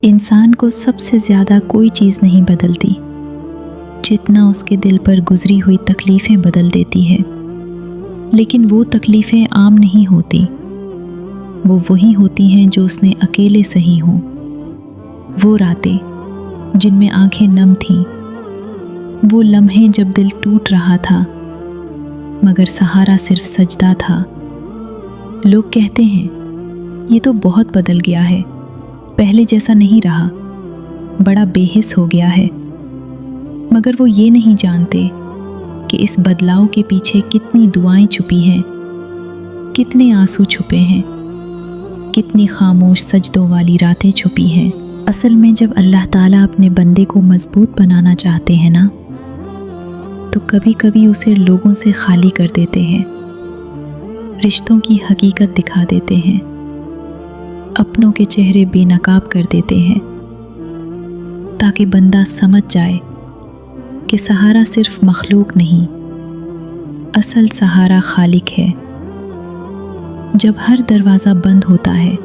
انسان کو سب سے زیادہ کوئی چیز نہیں بدلتی جتنا اس کے دل پر گزری ہوئی تکلیفیں بدل دیتی ہے، لیکن وہ تکلیفیں عام نہیں ہوتی، وہ وہی ہوتی ہیں جو اس نے اکیلے سہی ہوں۔ وہ راتیں جن میں آنکھیں نم تھیں، وہ لمحے جب دل ٹوٹ رہا تھا مگر سہارا صرف سجدہ تھا۔ لوگ کہتے ہیں یہ تو بہت بدل گیا ہے، پہلے جیسا نہیں رہا، بڑا بے حس ہو گیا ہے، مگر وہ یہ نہیں جانتے کہ اس بدلاؤ کے پیچھے کتنی دعائیں چھپی ہیں، کتنے آنسو چھپے ہیں، کتنی خاموش سجدوں والی راتیں چھپی ہیں۔ اصل میں جب اللہ تعالیٰ اپنے بندے کو مضبوط بنانا چاہتے ہیں نا، تو کبھی کبھی اسے لوگوں سے خالی کر دیتے ہیں، رشتوں کی حقیقت دکھا دیتے ہیں، اپنوں کے چہرے بے نقاب کر دیتے ہیں، تاکہ بندہ سمجھ جائے کہ سہارا صرف مخلوق نہیں، اصل سہارا خالق ہے۔ جب ہر دروازہ بند ہوتا ہے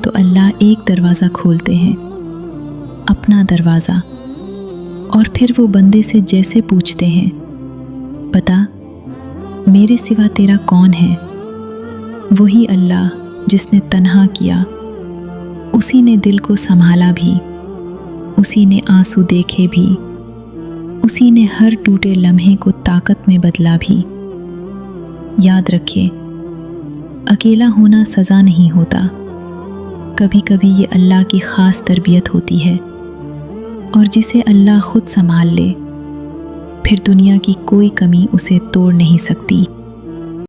تو اللہ ایک دروازہ کھولتے ہیں، اپنا دروازہ، اور پھر وہ بندے سے جیسے پوچھتے ہیں، بتا میرے سوا تیرا کون ہے؟ وہی اللہ جس نے تنہا کیا، اسی نے دل کو سنبھالا بھی، اسی نے آنسو دیکھے بھی، اسی نے ہر ٹوٹے لمحے کو طاقت میں بدلا بھی۔ یاد رکھے، اکیلا ہونا سزا نہیں ہوتا، کبھی کبھی یہ اللہ کی خاص تربیت ہوتی ہے، اور جسے اللہ خود سنبھال لے، پھر دنیا کی کوئی کمی اسے توڑ نہیں سکتی۔